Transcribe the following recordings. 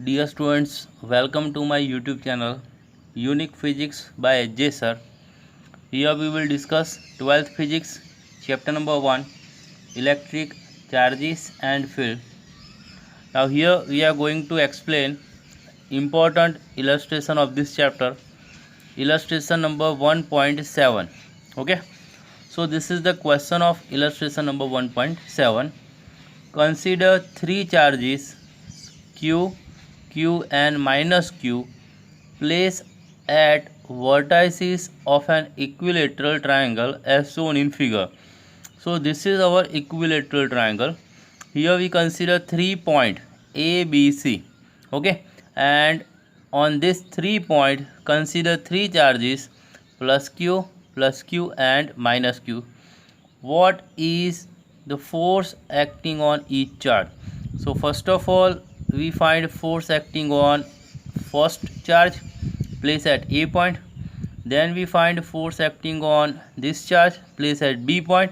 Dear students, welcome to my YouTube channel Unique Physics by J Sir. Here we will discuss 12th Physics, chapter number 1, Electric Charges and Field. Now here we are going to explain important illustration of this chapter, illustration number 1.7. Okay, so this is the question of illustration number 1.7. Consider three charges Q, Q and minus Q placed at vertices of an equilateral triangle as shown in figure. So this is our equilateral triangle. Here we consider 3 points A, B, C. Okay, and on this 3 point consider three charges plus Q and minus Q. What is the force acting on each charge? So first of all we find force acting on first charge placed at A point. Then we find force acting on this charge placed at B point,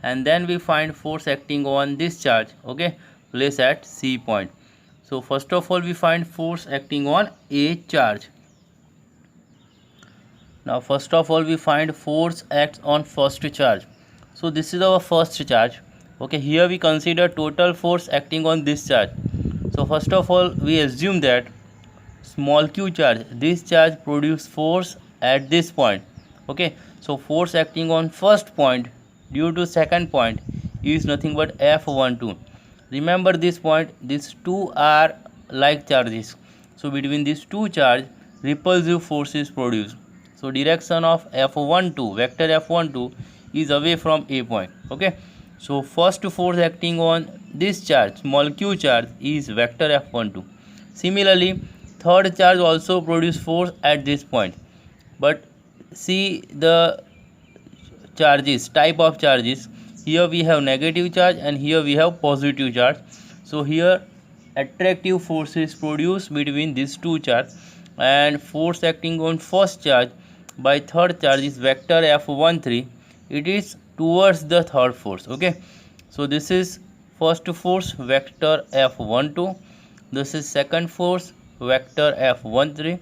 and then we find force acting on this charge, okay, placed at C point. So first of all we find force acting on A charge. Now first of all we find force acts on first charge. So this is our first charge. Okay, here we consider total force acting on this charge. So first of all we assume that small q charge, this charge produce force at this point. Okay, so force acting on first point due to second point is nothing but F12. Remember this point, these two are like charges, so between these two charge repulsive force is produced. So direction of F12, vector F12 is away from A point. Okay, so first force acting on this charge, small q charge, is vector F12. Similarly, third charge also produce force at this point, but see the charges, type of charges. Here we have negative charge and here we have positive charge. So here attractive force is produced between these two charges, and force acting on first charge by third charge is vector F13. It is towards the third force. Okay, so this is first force, vector F12. This is second force, vector F13.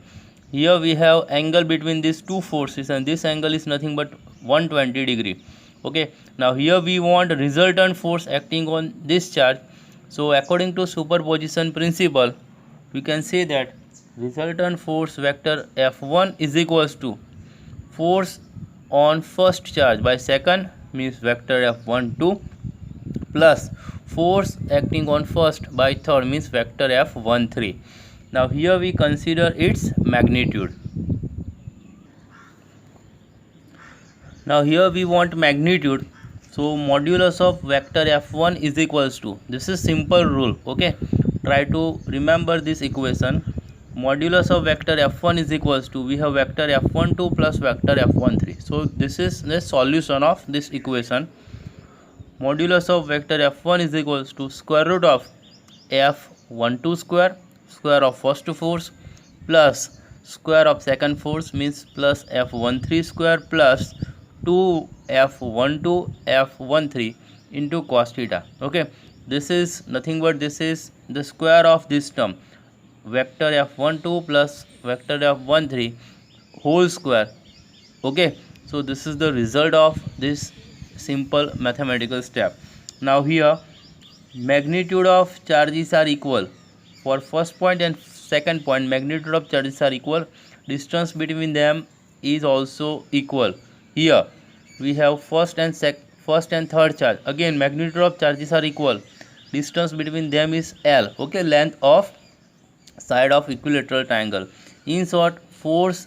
Here we have angle between these two forces, and this angle is nothing but 120 degree. Okay, now here we want resultant force acting on this charge. So according to superposition principle we can say that resultant force vector F1 is equals to force on first charge by second, means vector F12, plus force acting on first by third, means vector F13. Now here we consider its magnitude. Now here we want magnitude. So modulus of vector F1 is equals to, this is simple rule. Okay, try to remember this equation. Modulus of vector F1 is equals to, we have vector F12 plus vector F13. So this is the solution of this equation. Modulus of vector F1 is equals to square root of F12 square, square of first force, plus square of second force, means plus F13 square, plus 2 F12 F13 into cos theta. Okay, this is nothing but this is the square of this term, vector F12 plus vector F13 whole square. Okay, so this is the result of this simple mathematical step. Now here magnitude of charges are equal. For first point and second point magnitude of charges are equal, distance between them is also equal. Here we have first and third charge, again magnitude of charges are equal, distance between them is L. Okay, length of side of equilateral triangle. In short, force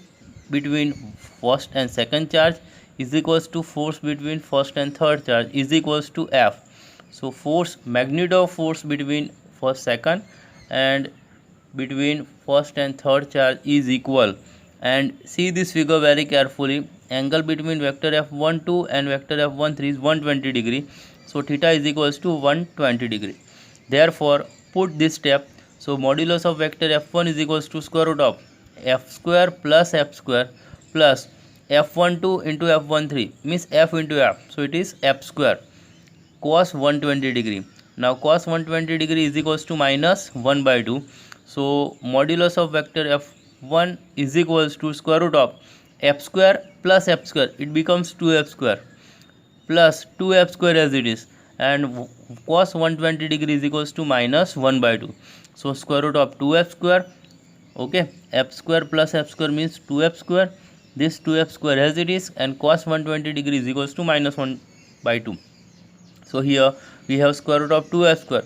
between first and second charge is equals to force between first and third charge is equals to F. So force, magnitude of force between first second and between first and third charge is equal. And see this figure very carefully. Angle between vector F12 and vector F13 is 120 degree. So theta is equals to 120 degree. Therefore put this step. So modulus of vector F1 is equals to square root of F square plus F square plus F12 into F13, means F into F. So it is F square cos 120 degree. Now cos 120 degree is equals to minus 1 by 2. So modulus of vector f1 is equals to square root of f square plus f square. It becomes 2f square plus 2f square as it is, and cos 120 degree is equals to minus 1 by 2. So square root of 2f square, okay, f square plus f square means 2f square. This 2f square as it is, and cos 120 degree is equals to minus 1 by 2. So here we have square root of 2f square.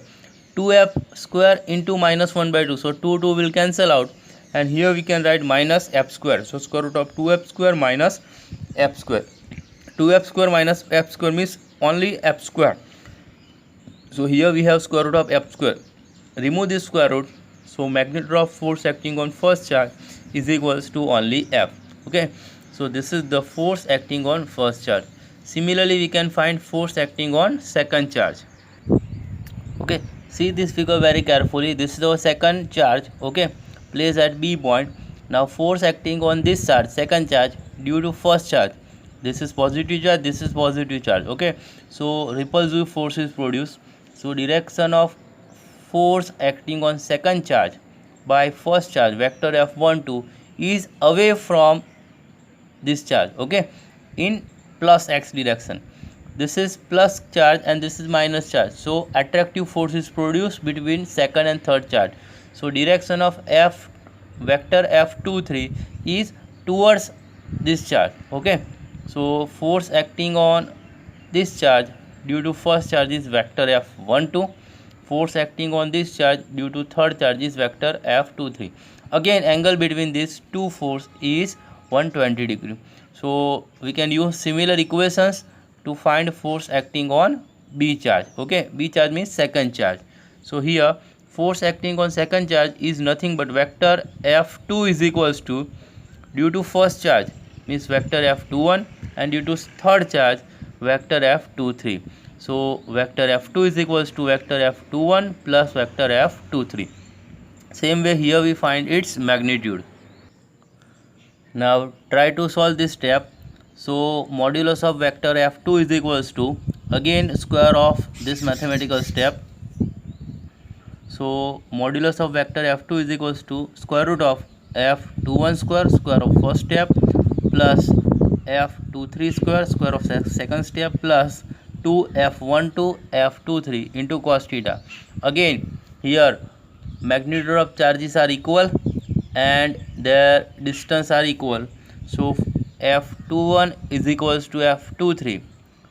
2f square into minus 1 by 2. So 2 will cancel out, and here we can write minus f square. So square root of 2f square minus f square. 2f square minus f square means only f square. So here we have square root of f square. Remove this square root. So magnitude of force acting on first charge is equals to only f. Okay. So this is the force acting on first charge. Similarly, we can find force acting on second charge. Okay. See this figure very carefully. This is our second charge. Okay. Placed at B point. Now force acting on this charge, second charge, due to first charge. This is positive charge, this is positive charge. Okay. So repulsive force is produced. So direction of force acting on second charge by first charge, vector F12, is away from this charge. Okay. In plus x direction. This is plus charge and this is minus charge. So attractive force is produced between second and third charge. So direction of F vector F23 is towards this charge. Okay. So force acting on this charge due to first charge is vector F12. Force acting on this charge due to third charge is vector F23. Again, angle between these two force is 120 degree. So we can use similar equations to find force acting on B charge. Okay, B charge means second charge. So here force acting on second charge is nothing but vector F2 is equals to, due to first charge means vector F21, and due to third charge vector F23. So vector F2 is equals to vector F21 plus vector F23. Same way here we find its magnitude. Now try to solve this step. So modulus of vector F2 is equals to, again square of this mathematical step. So modulus of vector F2 is equals to square root of F21 square of first step, plus F23 square of second step, plus 2F12 F23 into cos theta. Again here magnitude of charges are equal and their distance are equal. So F21 is equals to F23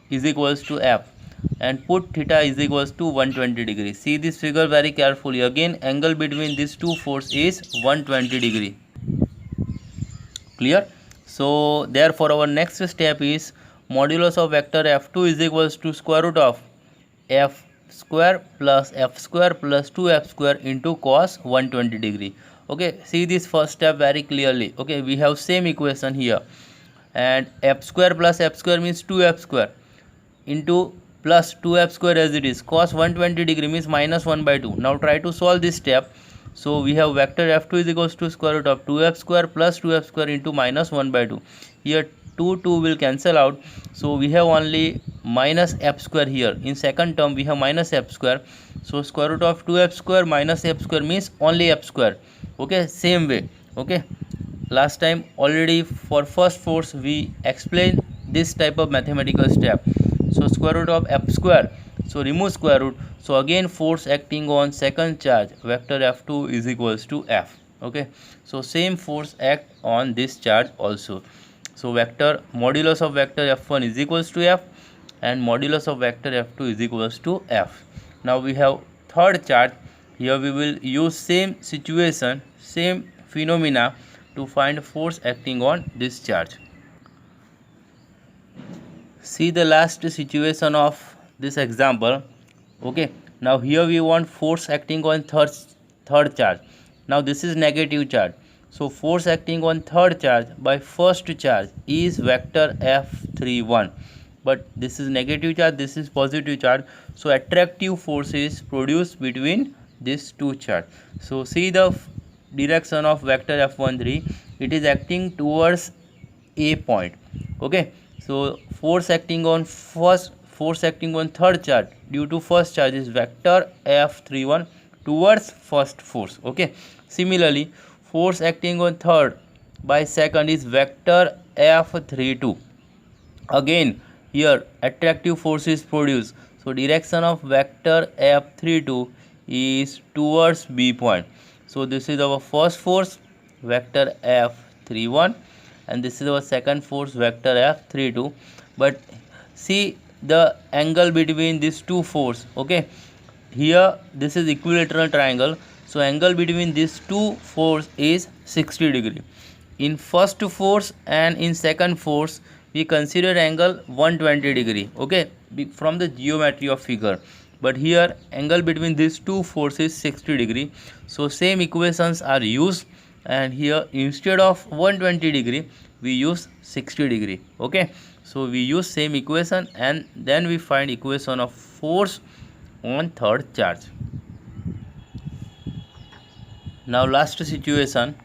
is equals to F, and put theta is equals to 120 degree. See this figure very carefully. Again, angle between these two forces is 120 degree. Clear? So therefore our next step is modulus of vector F2 is equals to square root of F square plus 2F square into cos 120 degree. Okay, see this first step very clearly. Okay, we have same equation here, and F square plus F square means 2F square into plus 2F square as it is. Cos 120 degree means minus 1 by 2. Now try to solve this step. So we have vector F2 is equals to square root of 2F square plus 2F square into minus 1 by 2. Here 2 will cancel out. So we have only minus F square here. In second term we have minus F square. So square root of 2F square minus F square means only F square. Okay, same way. Okay, last time already for first force we explained this type of mathematical step. So square root of F square, so remove square root. So again force acting on second charge vector F2 is equals to F. Okay, so same force act on this charge also. So vector modulus of vector F1 is equals to F, and modulus of vector F2 is equals to F. Now we have third charge. Here we will use same situation, same phenomena to find force acting on this charge. See the last situation of this example. Okay, now here we want force acting on third charge. Now this is negative charge. So force acting on third charge by first charge is vector F31. But this is negative charge, this is positive charge. So attractive force is produced between these two charges. So see the direction of vector F13. It is acting towards A point. Okay. So force acting on third charge due to first charge is vector F31 towards first force. Okay. Similarly, force acting on third by second is vector F32. Again, here attractive force is produced. So direction of vector F32 is towards B point. So this is our first force, vector F31, and this is our second force, vector F32. But see the angle between these two force. Okay, here this is equilateral triangle, so angle between these two force is 60 degree. In first force and in second force we consider angle 120 degree, okay, from the geometry of figure. But here angle between these two forces 60 degree, so same equations are used, and here instead of 120 degree we use 60 degree. Okay, so we use same equation and then we find equation of force on third charge. Now last situation,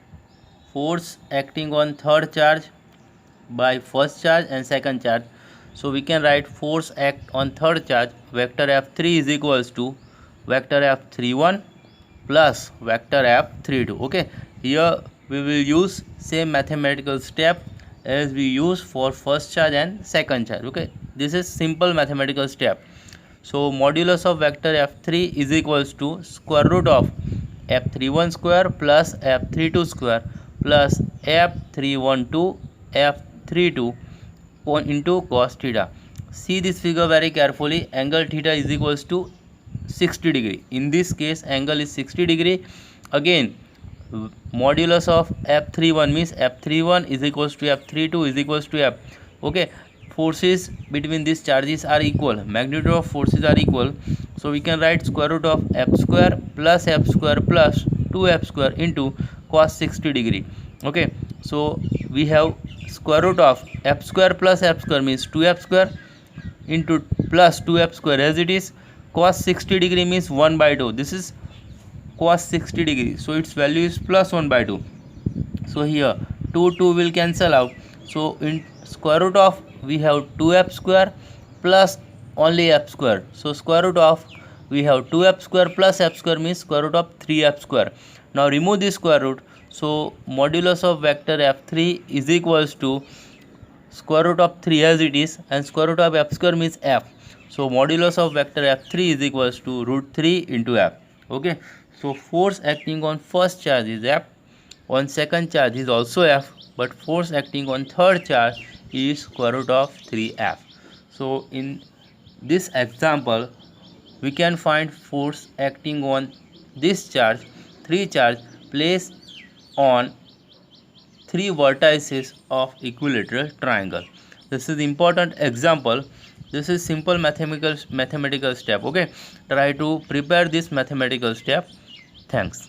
force acting on third charge by first charge and second charge. So we can write force act on third charge, vector F3 is equals to vector F31 plus vector F32. Okay, here we will use same mathematical step as we use for first charge and second charge. Okay, this is simple mathematical step. So modulus of vector F3 is equals to square root of F31 square plus F32 square plus F312 F32 into cos theta. See this figure very carefully. Angle theta is equals to 60 degree. In this case angle is 60 degree. Again modulus of F31 means F31 is equals to F32 is equals to F. Okay, forces between these charges are equal, magnitude of forces are equal, so we can write square root of F square plus 2F square into cos 60 degree. Okay, so we have square root of F square plus F square means 2F square into plus 2F square as it is. Cos 60 degree means 1 by 2. This is cos 60 degree, so its value is plus 1 by 2. So here 2 will cancel out, so in square root of we have 2F square plus only F square, so square root of we have 2F square plus F square means square root of 3F square. Now remove this square root, so modulus of vector F3 is equals to square root of 3 as it is, and square root of F square means F, so modulus of vector F3 is equals to root 3 into F. Okay, so force acting on first charge is F, on second charge is also F, but force acting on third charge is square root of 3F. So in this example we can find force acting on this charge, 3 charge placed on 3 vertices of equilateral triangle. This is important example. This is simple mathematical step. Okay, try to prepare this mathematical step. Thanks.